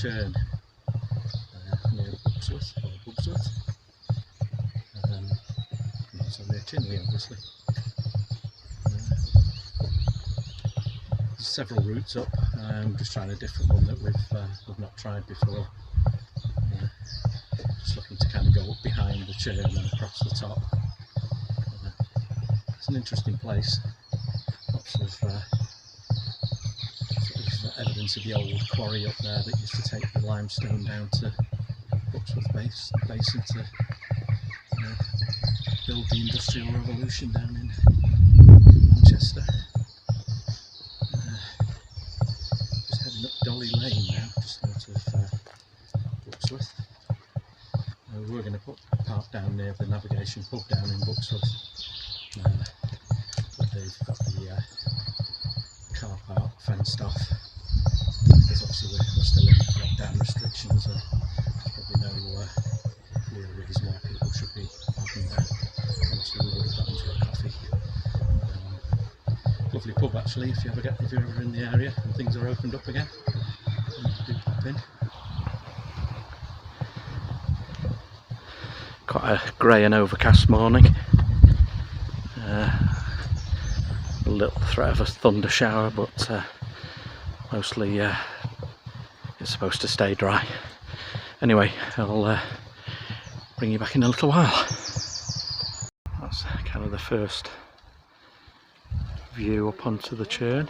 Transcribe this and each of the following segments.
Churn near Buxworth, so near Chinley obviously. There's several routes up. I'm just trying a different one that we've not tried before. Just looking to kind of go up behind the Churn and across the top. It's an interesting place. Lots of sort of evidence of the old quarry up there that used to take the limestone down to Buxworth Basin to build the Industrial Revolution down in Manchester. Just heading up Dolly Lane now, just out of Buxworth. We were going to park down near the Navigation pub down in Buxworth, but they've got the car park fenced off because obviously we're still in lockdown restrictions, and there's probably no real reason why people should be parking there. Obviously we would have got into a coffee. Lovely pub actually, if you're ever in the area and things are opened up again, do pop in. Quite a grey and overcast morning. A little threat of a thunder shower, but mostly it's supposed to stay dry. Anyway, I'll bring you back in a little while. That's kind of the first view up onto the Churn,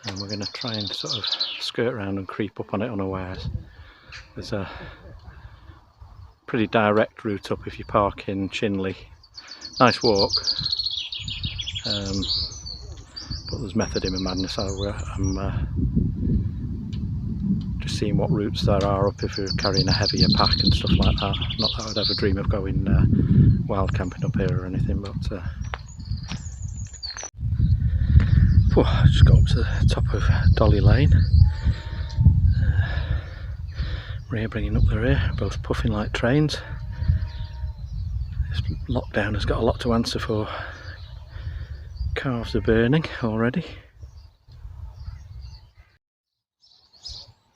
and we're going to try and sort of skirt around and creep up on it unawares. There's a pretty direct route up if you park in Chinley. Nice walk, but there's method in my madness. I'm just seeing what routes there are up if you're carrying a heavier pack and stuff like that. Not that I would ever dream of going wild camping up here or anything, but I just got up to the top of Dolly Lane. Rear bringing up the rear, both puffing like trains. This lockdown has got a lot to answer for. Calves are burning already.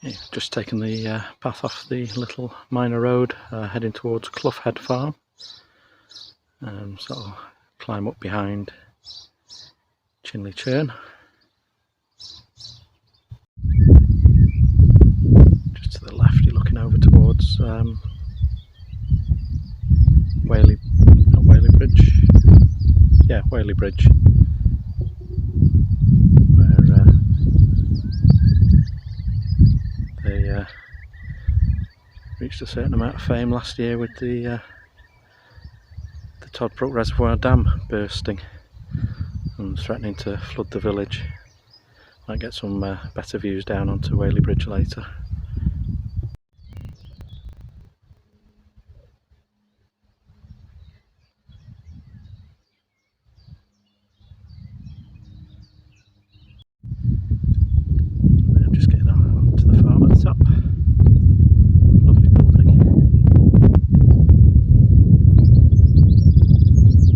Yeah, just taken the path off the little minor road, heading towards Clough Head Farm. So I'll climb up behind Chinley Churn. Just to the left, you're looking over towards Whaley Bridge. Yeah, Whaley Bridge. Where they reached a certain amount of fame last year with the Toddbrook Reservoir Dam bursting and threatening to flood the village. Might get some better views down onto Whaley Bridge later. I'm just getting up to the farm at the top. Lovely building.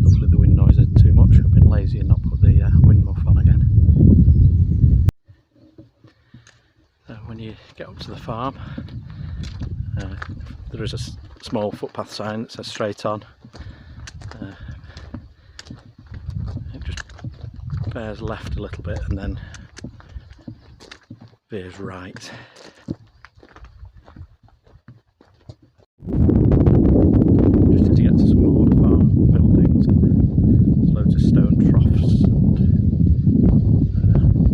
Hopefully the wind noise isn't too much. I've been lazy and not put the wind muff on again. When you get up to the farm, there is a small footpath sign that says straight on. It just bears left a little bit and then veers right. Just as you get to some more farm buildings, and there's loads of stone troughs and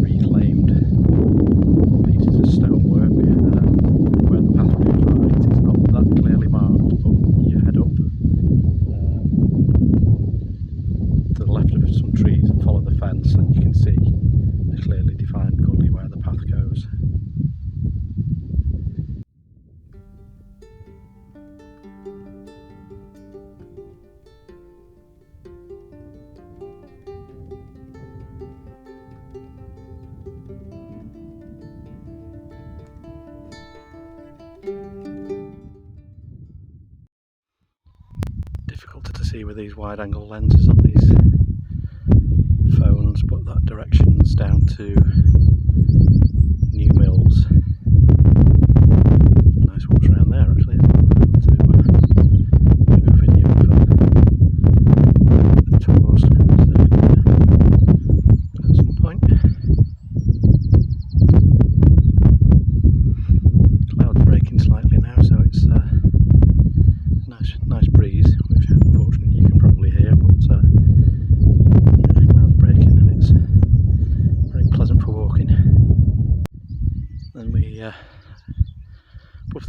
reclaimed pieces of stonework. Where the path goes right, it's not that clearly marked, but you head up to the left of some trees and follow the fence, and you can see a clearly defined gully where the path goes. Difficult to see with these wide angle lenses on these phones, but that direction's down to New Mills.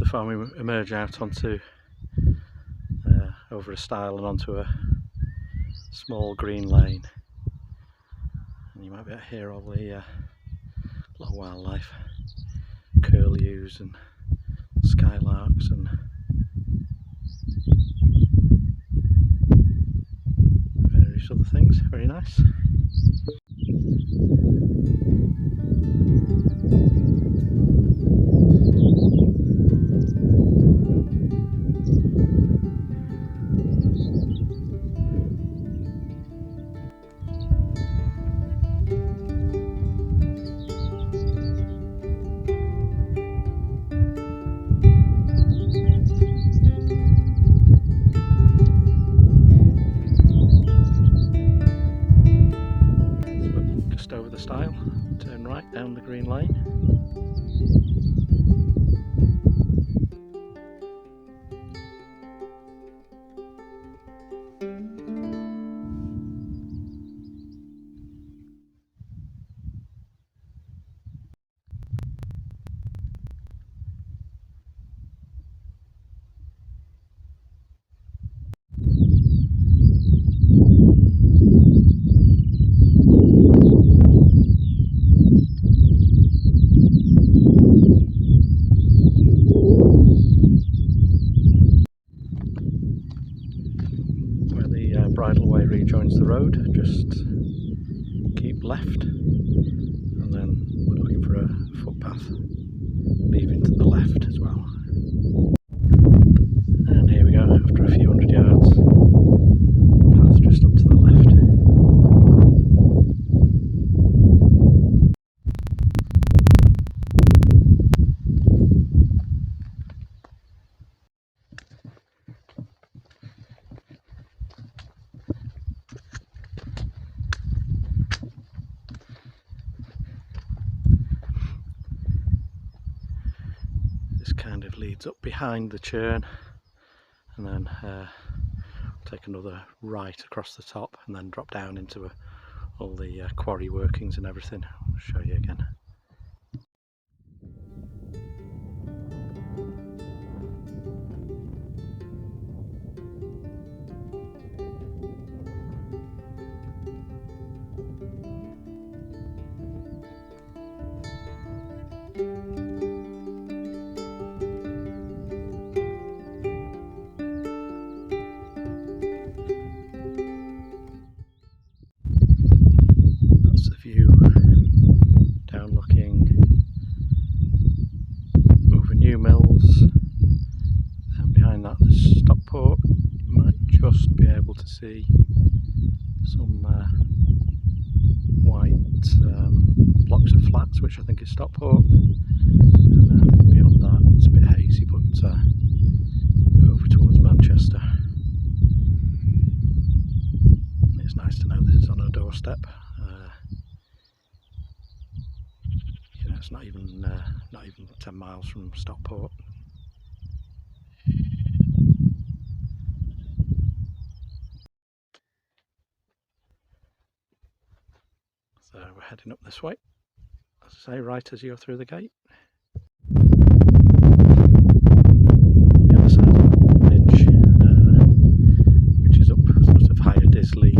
farm we emerge out onto over a stile and onto a small green lane, and you might be able to hear all the lot of wildlife, curlews and skylarks and various other things. Very nice. Over the stile, turn right down the green lane. Bridleway rejoins the road, just keep left, and then we're looking for a footpath leaving to the left as well. And here we go, after a few hundred yards, path just up to the left. Kind of leads up behind the churn, and then take another right across the top and then drop down into all the quarry workings and everything. I'll show you again. Just be able to see some white blocks of flats, which I think is Stockport, and then beyond that it's a bit hazy, but over towards Manchester. It's nice to know this is on our doorstep. You know, it's not even 10 miles from Stockport. So we're heading up this way, as I say, right as you go through the gate. On the other side of the ridge, which is up sort of higher Disley,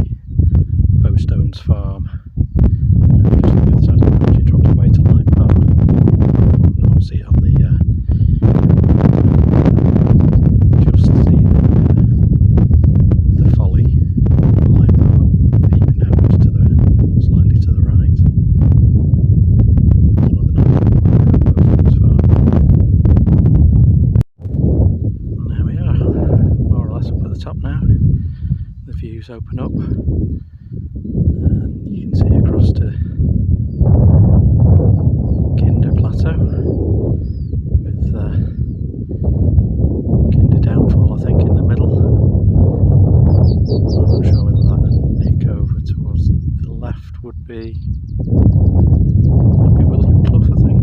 Bowstones Farm. Just on the other side of the ridge, it drops away to Lyme Park. You won't see it on the just see the folly of Lyme Park peeping out just to the slightly to the right. And there we are, more or less up at the top now. The views open up and you can see across to Kinder Plateau with Kinder Downfall, I think, in the middle. I'm not sure whether that and Nick over towards the left would be William Clough, I think.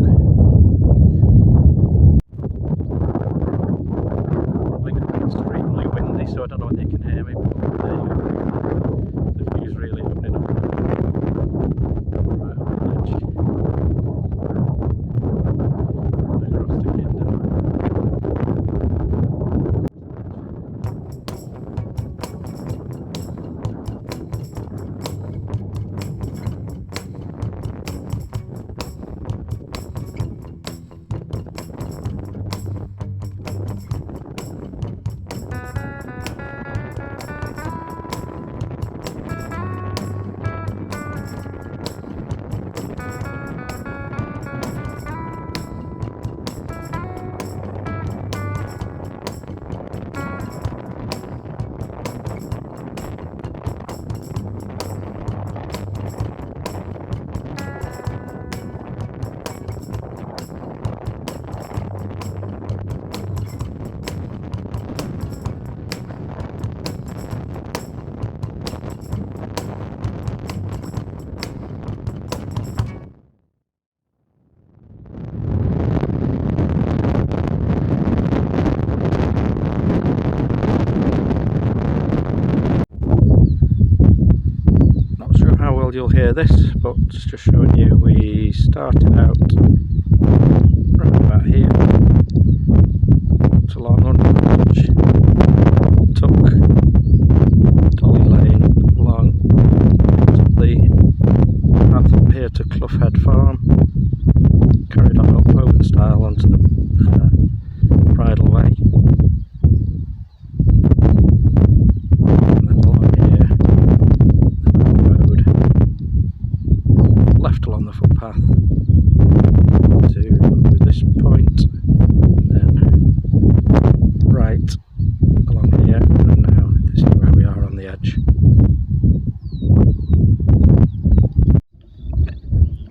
Probably going to be extremely windy, so I don't know whether you can hear me, but there you go. The view's really opening up. you'll hear this, but just showing you, we started out right about here, walked along under the bridge, took Dolly Lane along, took the path up here to Cloughhead Farm, carried on up over the stile onto the bridleway, and then along here, the road, left along the footpath to this point, then right along here, and now this is where we are on the edge.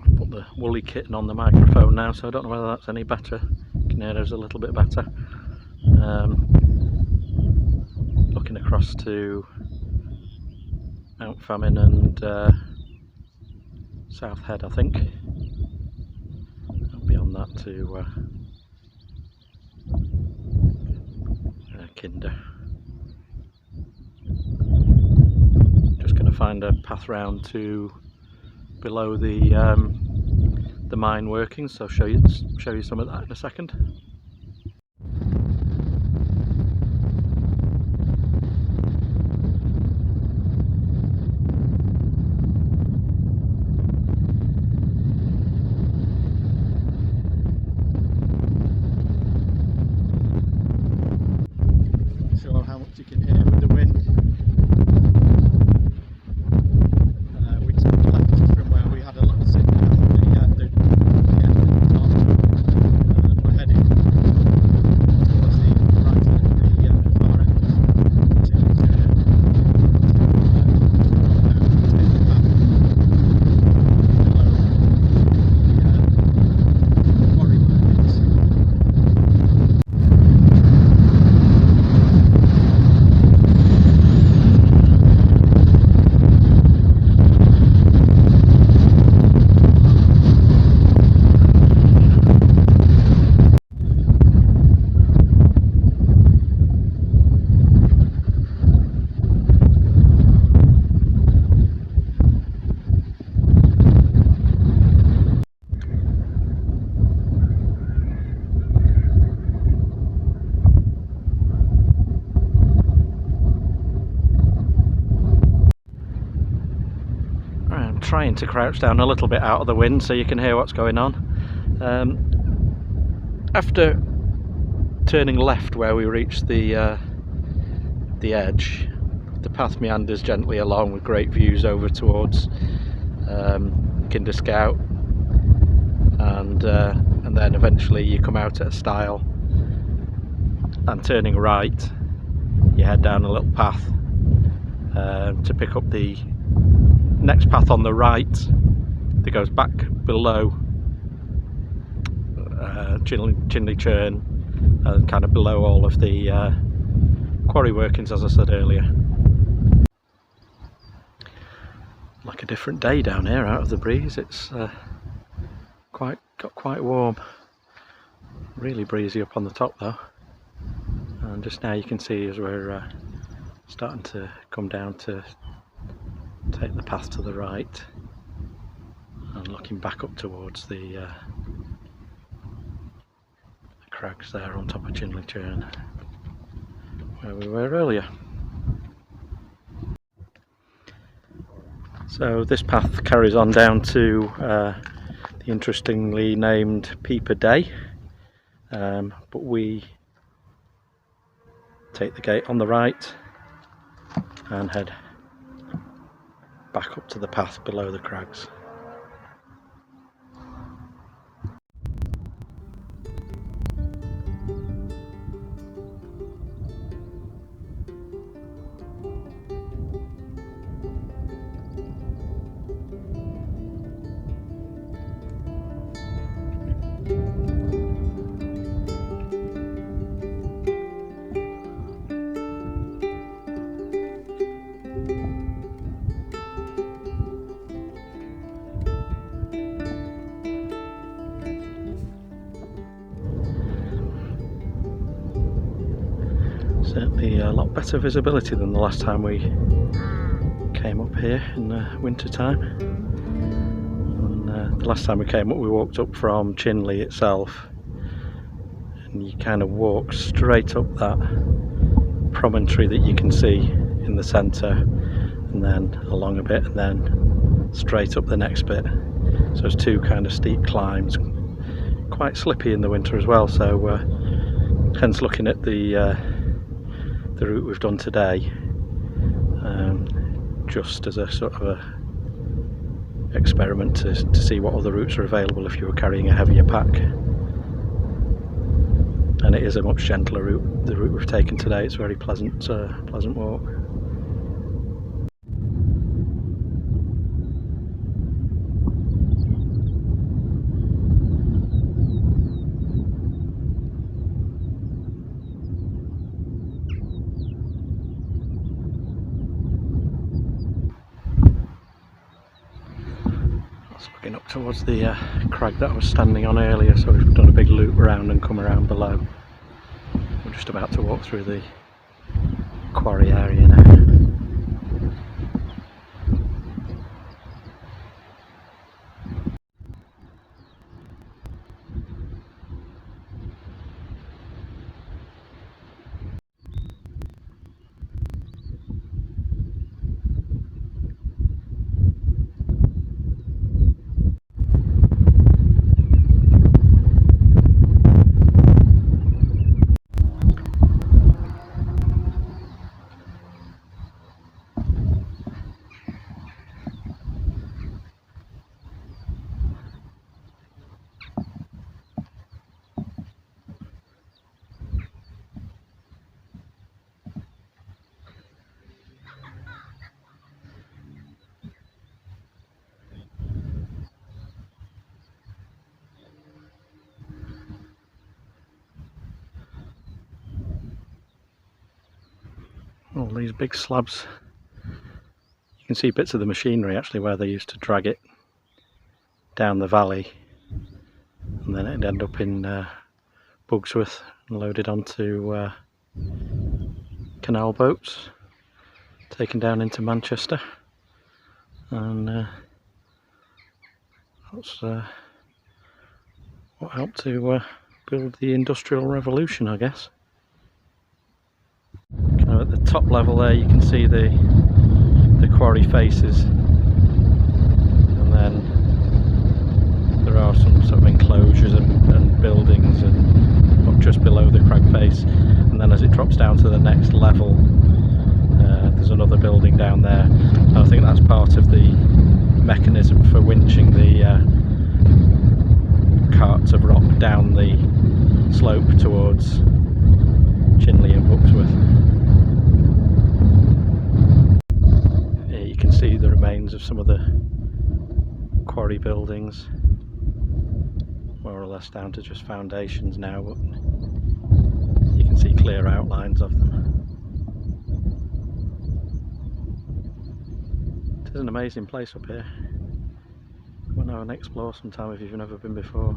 I've put the woolly kitten on the microphone now, so I don't know whether that's any better. You can hear us a little bit better. Looking across to Mount Famine and South Head, I think, and beyond that to Kinder. Just going to find a path round to below the mine workings, so show you some of that in a second. Sure how much you can hear with the wind. We took left from where we had a little sit down at the end of the top, and we're heading towards the right end of the far end of Chinley Churn. Take the path below the quarry workings. I'm trying to crouch down a little bit out of the wind so you can hear what's going on. After turning left where we reached the edge, the path meanders gently along with great views over towards Kinder Scout, and then eventually you come out at a stile, and turning right you head down a little path to pick up the next path on the right that goes back below Chinley Churn, and kind of below all of the quarry workings, as I said earlier. Like a different day down here out of the breeze. It's got quite warm, really breezy up on the top though, and just now you can see as we're starting to come down to take the path to the right and looking back up towards the crags there on top of Chinley Churn where we were earlier. So this path carries on down to the interestingly named Peeper Day, but we take the gate on the right and head back up to the path below the crags. Certainly a lot better visibility than the last time we came up here in the winter time. And the last time we came up, we walked up from Chinley itself, and you kind of walk straight up that promontory that you can see in the centre, and then along a bit, and then straight up the next bit. So it's two kind of steep climbs, quite slippy in the winter as well. So hence looking at the route we've done today, just as a sort of a experiment to see what other routes are available if you were carrying a heavier pack. And it is a much gentler route, the route we've taken today. It's a very pleasant walk. Looking up towards the crag that I was standing on earlier, so we've done a big loop around and come around below. We're just about to walk through the quarry area now. All these big slabs, you can see bits of the machinery actually where they used to drag it down the valley, and then it'd end up in Buxworth and loaded onto canal boats taken down into Manchester, and that's what helped to build the Industrial Revolution, I guess. Kind of at the top level there you can see the quarry faces, and then there are some sort of enclosures and buildings and up just below the crag face, and then as it drops down to the next level there's another building down there, and I think that's part of the mechanism for winching the carts of rock down the slope towards Chinley and Buxworth. Here you can see the remains of some of the quarry buildings, more or less down to just foundations now, but you can see clear outlines of them. It is an amazing place up here. Come on now and explore sometime if you've never been before.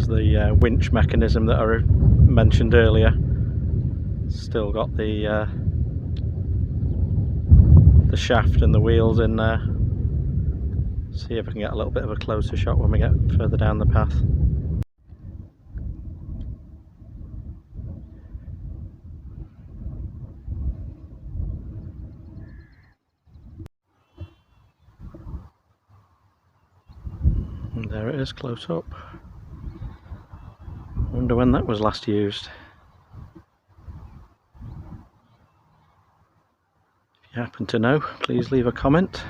The winch mechanism that I mentioned earlier, still got the shaft and the wheels in there. See if I can get a little bit of a closer shot when we get further down the path. And there it is, close up. I wonder when that was last used. If you happen to know, please leave a comment.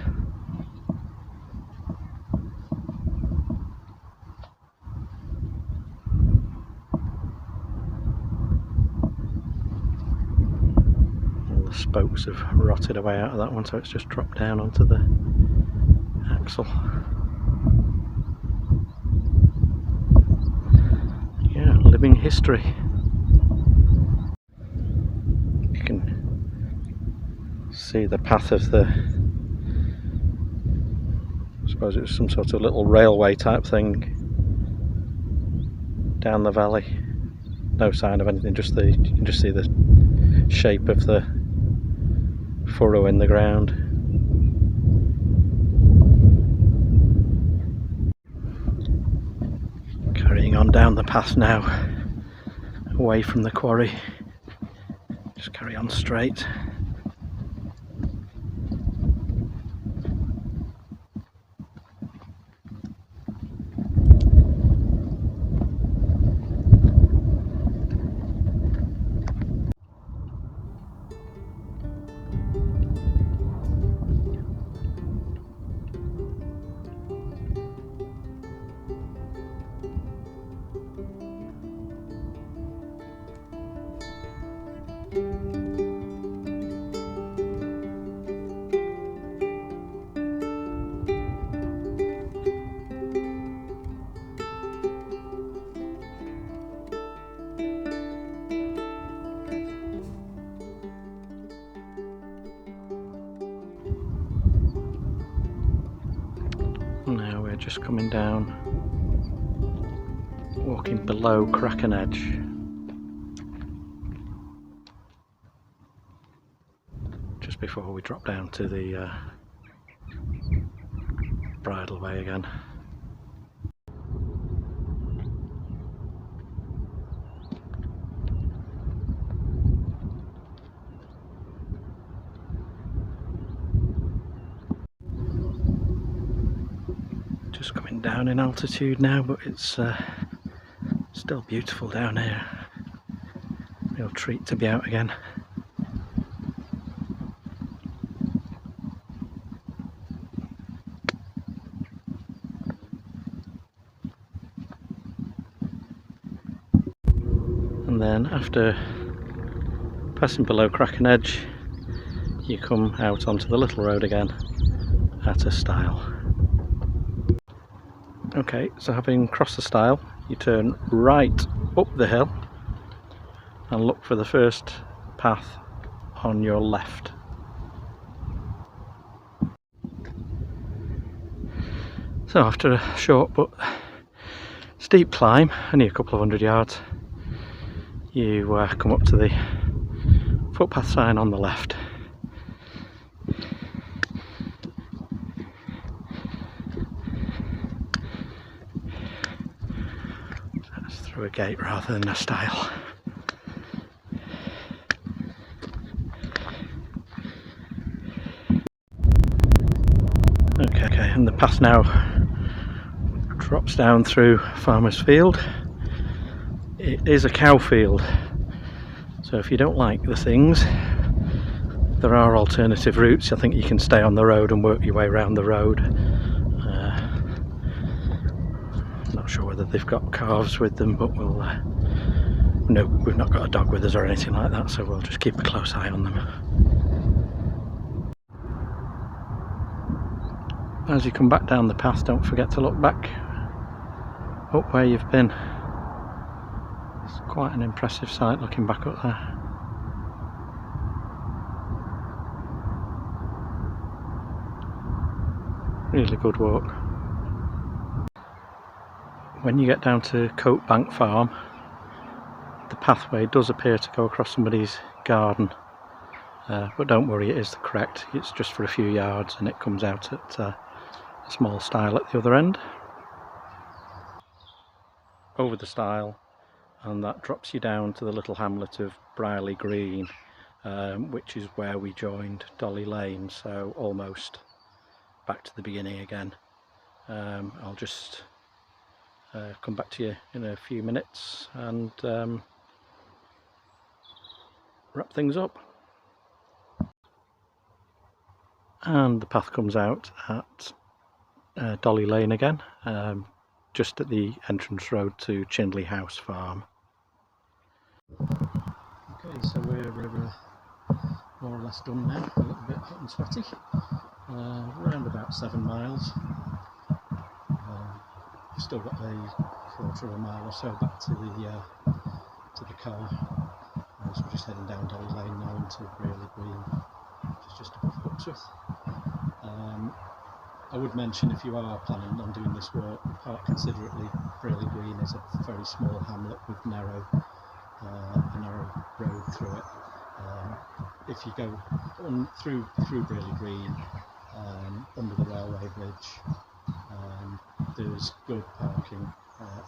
All the spokes have rotted away out of that one, so it's just dropped down onto the axle. Yeah, living history. You can see the path of the, I suppose it was some sort of little railway type thing down the valley. No sign of anything, just you can just see the shape of the furrow in the ground. Carrying on down the path now, away from the quarry. Just carry on straight. Now we're just coming down, walking below Kraken Edge. Just before we drop down to the bridleway again. Just coming down in altitude now, but it's still beautiful down here. Real treat to be out again. And then after passing below Kraken Edge, you come out onto the little road again at a stile. Okay, so having crossed the stile, you turn right up the hill and look for the first path on your left. So after a short but steep climb, only a couple of 100 yards, you come up to the footpath sign on the left. That's through a gate rather than a stile. Okay, and the path now drops down through Farmer's Field. It is a cow field, so if you don't like the things, there are alternative routes. I think you can stay on the road and work your way around the road. I'm not sure whether they've got calves with them, but we'll no, we've not got a dog with us or anything like that, so we'll just keep a close eye on them. As you come back down the path, don't forget to look back up where you've been. It's quite an impressive sight looking back up there. Really good walk. When you get down to Coat Bank Farm, the pathway does appear to go across somebody's garden, but don't worry, it is correct. It's just for a few yards and it comes out at a small stile at the other end. Over the stile, and that drops you down to the little hamlet of Brierley Green, which is where we joined Dolly Lane, so almost back to the beginning again. I'll just come back to you in a few minutes and wrap things up. and the path comes out at Dolly Lane again, just at the entrance road to Chinley House Farm. Okay, so we're more or less done now, a little bit hot and sweaty. Around about 7 miles. I've still got a quarter of a mile or so back to the car. So we're just heading down Dolly Lane now into Really Green, which is just above Buxworth. I would mention, if you are planning on doing this work, park considerately. Really Green is a very small hamlet with a narrow road through it. If you go through Really Green, under the railway bridge, there's good parking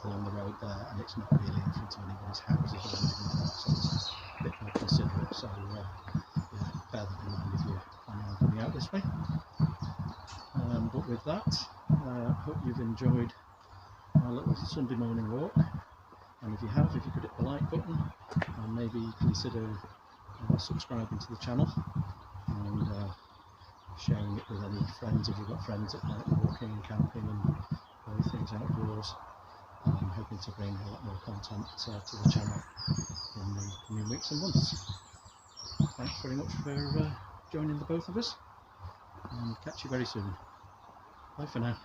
along the road there, and it's not really in front of anybody's houses or anything like that, so it's a bit more considerate. So yeah, bear that in mind if you're planning on coming out this way. But with that, I hope you've enjoyed our little Sunday morning walk, and if you could hit the like button and maybe consider subscribing to the channel and sharing it with any friends if you've got friends that like walking and camping and all things outdoors. I'm hoping to bring a lot more content to the channel in the coming weeks and months. Thanks very much for joining the both of us, and catch you very soon. Bye for now.